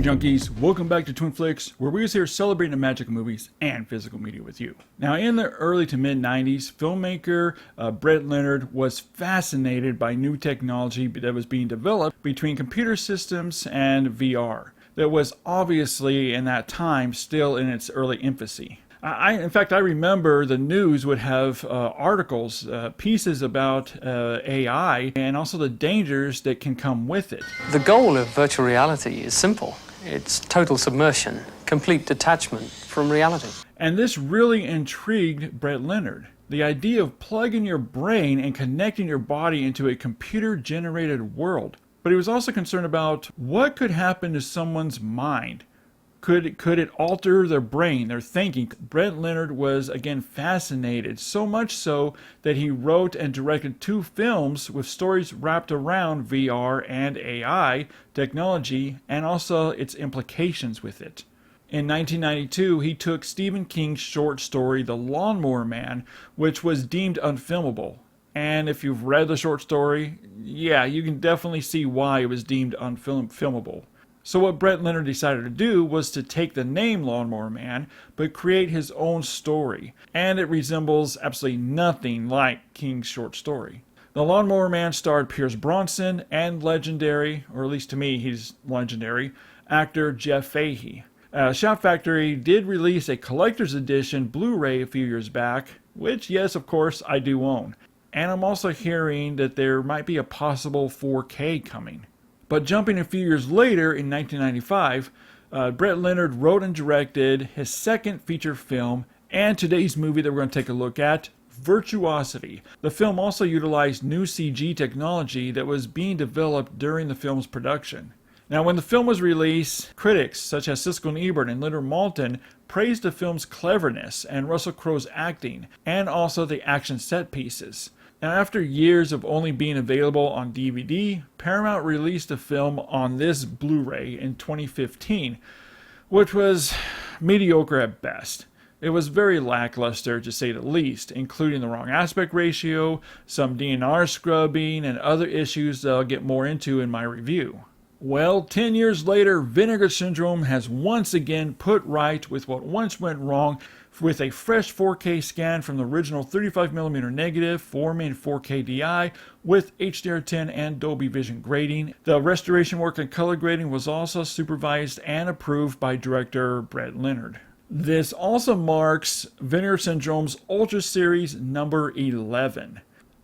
junkies, welcome back to Twin Flicks, where we're here celebrating the magic of movies and physical media with you. Now, in the early to mid 90s, filmmaker Brett Leonard was fascinated by new technology that was being developed between computer systems and VR. That was obviously, in that time, still in its early infancy. In fact, I remember the news would have articles, pieces about AI, and also the dangers that can come with it. The goal of virtual reality is simple. It's total submersion, complete detachment from reality. And this really intrigued Brett Leonard. The idea of plugging your brain and connecting your body into a computer-generated world. But he was also concerned about what could happen to someone's mind. Could it alter their brain, their thinking? Brett Leonard was, again, fascinated, so much so that he wrote and directed 2 films with stories wrapped around VR and AI technology and also its implications with it. In 1992, he took Stephen King's short story, The Lawnmower Man, which was deemed unfilmable. And if you've read the short story, yeah, you can definitely see why it was deemed unfilmable. So what Brett Leonard decided to do was to take the name Lawnmower Man, but create his own story. And it resembles absolutely nothing like King's short story. The Lawnmower Man starred Pierce Bronson and legendary, or at least to me he's legendary, actor Jeff Fahey. Shout Factory did release a collector's edition Blu-ray a few years back, which, yes, of course, I do own. And I'm also hearing that there might be a possible 4K coming. But jumping a few years later, in 1995, Brett Leonard wrote and directed his second feature film and today's movie that we're going to take a look at, Virtuosity. The film also utilized new CG technology that was being developed during the film's production. Now, when the film was released, critics such as Siskel and Ebert and Leonard Maltin praised the film's cleverness and Russell Crowe's acting, and also the action set pieces. Now, after years of only being available on DVD, Paramount released the film on this Blu-ray in 2015, which was mediocre at best. It was very lackluster, to say the least, including the wrong aspect ratio, some DNR scrubbing, and other issues that I'll get more into in my review. Well, 10 years later, Vinegar Syndrome has once again put right with what once went wrong with a fresh 4K scan from the original 35mm negative, forming 4K DI with HDR10 and Dolby Vision grading. The restoration work and color grading was also supervised and approved by director Brett Leonard. This also marks Vinegar Syndrome's Ultra Series number 11.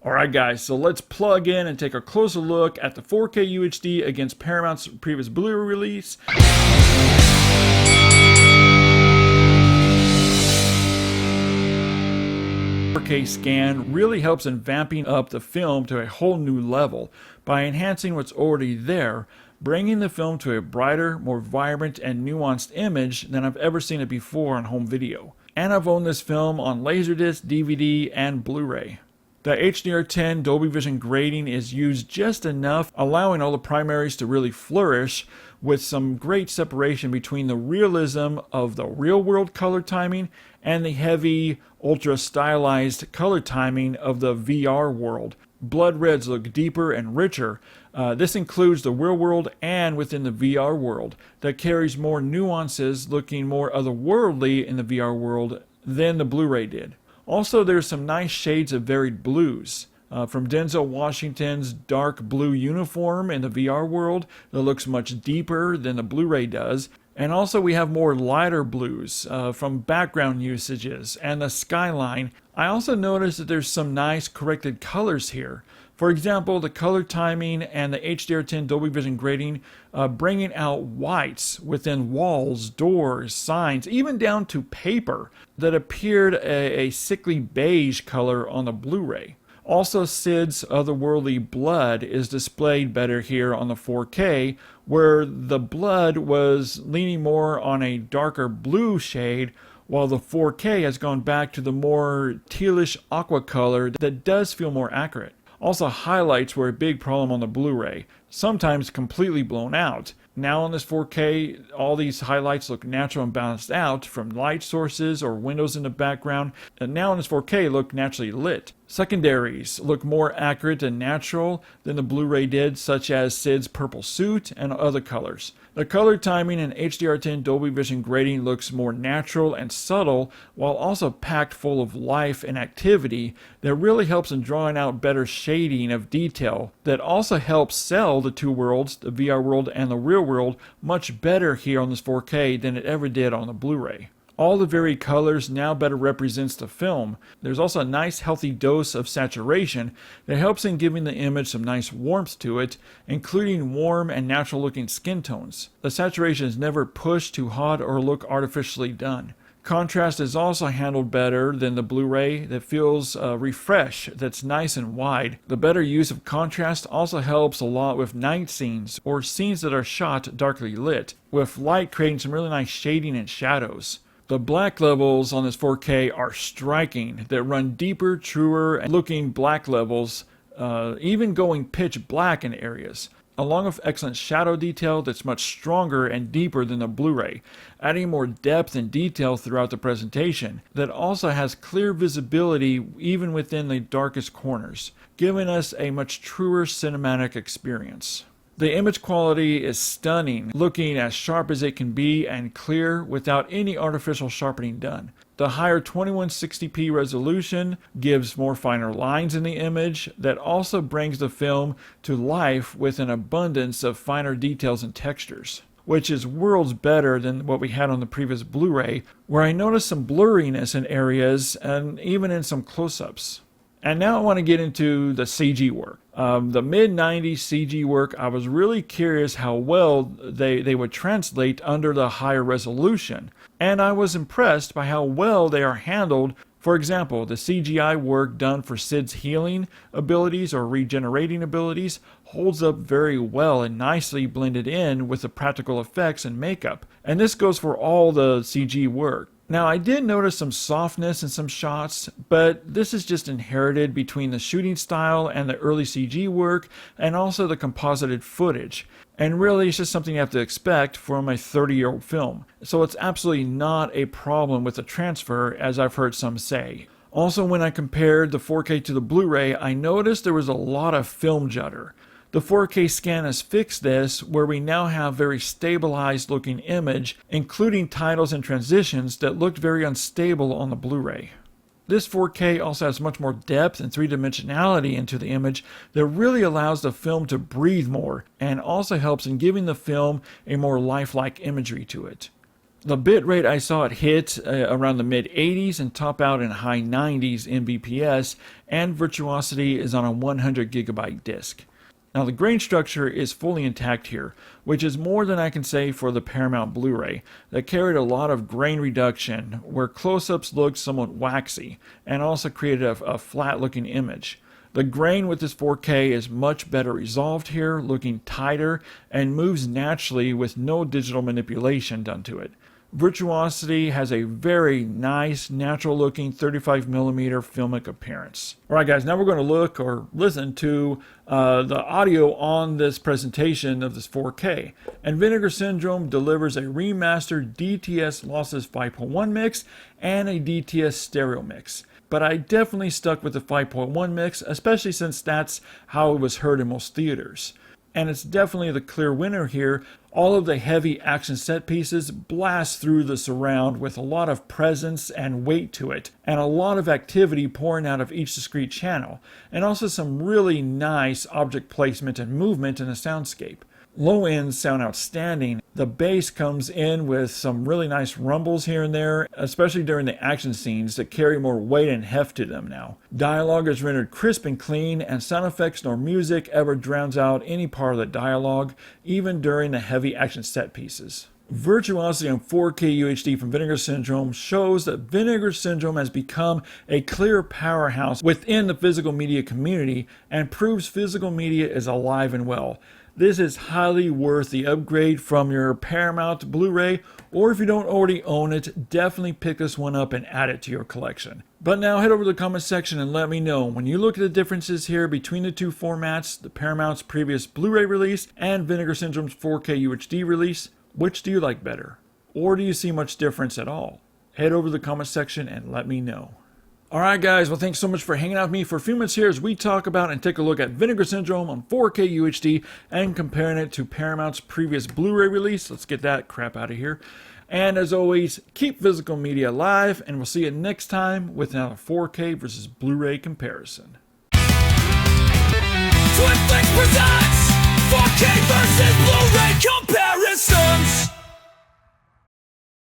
Alright guys, so let's plug in and take a closer look at the 4K UHD against Paramount's previous Blu-ray release. 4K scan really helps in vamping up the film to a whole new level by enhancing what's already there, bringing the film to a brighter, more vibrant, and nuanced image than I've ever seen it before on home video. And I've owned this film on Laserdisc, DVD, and Blu-ray. The HDR10 Dolby Vision grading is used just enough, allowing all the primaries to really flourish, with some great separation between the realism of the real-world color timing and the heavy, ultra-stylized color timing of the VR world. Blood reds look deeper and richer. This includes the real world and within the VR world, that carries more nuances, looking more otherworldly in the VR world than the Blu-ray did. Also, there's some nice shades of varied blues. From Denzel Washington's dark blue uniform in the VR world that looks much deeper than the Blu-ray does. And also we have more lighter blues from background usages and the skyline. I also noticed that there's some nice corrected colors here. For example, the color timing and the HDR10 Dolby Vision grading bringing out whites within walls, doors, signs, even down to paper that appeared a sickly beige color on the Blu-ray. Also, Sid's otherworldly blood is displayed better here on the 4K, where the blood was leaning more on a darker blue shade, while the 4K has gone back to the more tealish aqua color that does feel more accurate. Also, highlights were a big problem on the Blu-ray, sometimes completely blown out. Now on this 4K, all these highlights look natural and balanced out from light sources or windows in the background, and now on this 4K look naturally lit. Secondaries look more accurate and natural than the Blu-ray did, such as Sid's purple suit and other colors. The color timing and HDR10 Dolby Vision grading looks more natural and subtle, while also packed full of life and activity that really helps in drawing out better shading of detail that also helps sell the two worlds, the VR world and the real world, much better here on this 4K than it ever did on the Blu-ray. All the varied colors now better represents the film. There's also a nice healthy dose of saturation that helps in giving the image some nice warmth to it, including warm and natural looking skin tones. The saturation is never pushed too hot or look artificially done. Contrast is also handled better than the Blu-ray that feels refreshed, that's nice and wide. The better use of contrast also helps a lot with night scenes or scenes that are shot darkly lit, with light creating some really nice shading and shadows. The black levels on this 4K are striking, that run deeper, truer looking black levels, even going pitch black in areas, along with excellent shadow detail that's much stronger and deeper than the Blu-ray, adding more depth and detail throughout the presentation that also has clear visibility even within the darkest corners, giving us a much truer cinematic experience. The image quality is stunning, looking as sharp as it can be and clear without any artificial sharpening done. The higher 2160p resolution gives more finer lines in the image that also brings the film to life with an abundance of finer details and textures, which is worlds better than what we had on the previous Blu-ray, where I noticed some blurriness in areas and even in some close-ups. And now I want to get into the CG work. The mid-90s CG work, I was really curious how well they would translate under the higher resolution. And I was impressed by how well they are handled. For example, the CGI work done for Sid's healing abilities or regenerating abilities holds up very well and nicely blended in with the practical effects and makeup. And this goes for all the CG work. Now, I did notice some softness in some shots, but this is just inherited between the shooting style and the early CG work and also the composited footage. And really, it's just something you have to expect from a 30-year-old film. So it's absolutely not a problem with the transfer, as I've heard some say. Also, when I compared the 4K to the Blu-ray, I noticed there was a lot of film judder. The 4K scan has fixed this, where we now have very stabilized looking image, including titles and transitions that looked very unstable on the Blu-ray. This 4K also has much more depth and three-dimensionality into the image that really allows the film to breathe more and also helps in giving the film a more lifelike imagery to it. The bitrate I saw it hit around the mid-80s and top out in high 90s Mbps, and Virtuosity is on a 100 gigabyte disc. Now the grain structure is fully intact here, which is more than I can say for the Paramount Blu-ray that carried a lot of grain reduction where close-ups looked somewhat waxy and also created a flat looking image. The grain with this 4K is much better resolved here, looking tighter and moves naturally with no digital manipulation done to it. Virtuosity has a very nice, natural-looking 35mm filmic appearance. Alright guys, now we're going to look or listen to the audio on this presentation of this 4K. And Vinegar Syndrome delivers a remastered DTS Lossless 5.1 mix and a DTS stereo mix. But I definitely stuck with the 5.1 mix, especially since that's how it was heard in most theaters. And it's definitely the clear winner here. All of the heavy action set pieces blast through the surround with a lot of presence and weight to it, and a lot of activity pouring out of each discrete channel, and also some really nice object placement and movement in the soundscape. Low ends sound outstanding. The bass comes in with some really nice rumbles here and there, especially during the action scenes that carry more weight and heft to them now. Dialogue is rendered crisp and clean, and sound effects nor music ever drowns out any part of the dialogue, even during the heavy action set pieces. Virtuosity on 4K UHD from Vinegar Syndrome shows that Vinegar Syndrome has become a clear powerhouse within the physical media community and proves physical media is alive and well. This is highly worth the upgrade from your Paramount Blu-ray, or if you don't already own it, definitely pick this one up and add it to your collection. But now head over to the comment section and let me know, when you look at the differences here between the two formats, the Paramount's previous Blu-ray release and Vinegar Syndrome's 4K UHD release, which do you like better? Or do you see much difference at all? Head over to the comment section and let me know. Alright guys, well thanks so much for hanging out with me for a few minutes here as we talk about and take a look at Vinegar Syndrome on 4K UHD and comparing it to Paramount's previous Blu-ray release. Let's get that crap out of here. And as always, keep physical media alive, and we'll see you next time with another 4K versus Blu-ray comparison. Twin Flicks presents 4K versus Blu-ray comparison.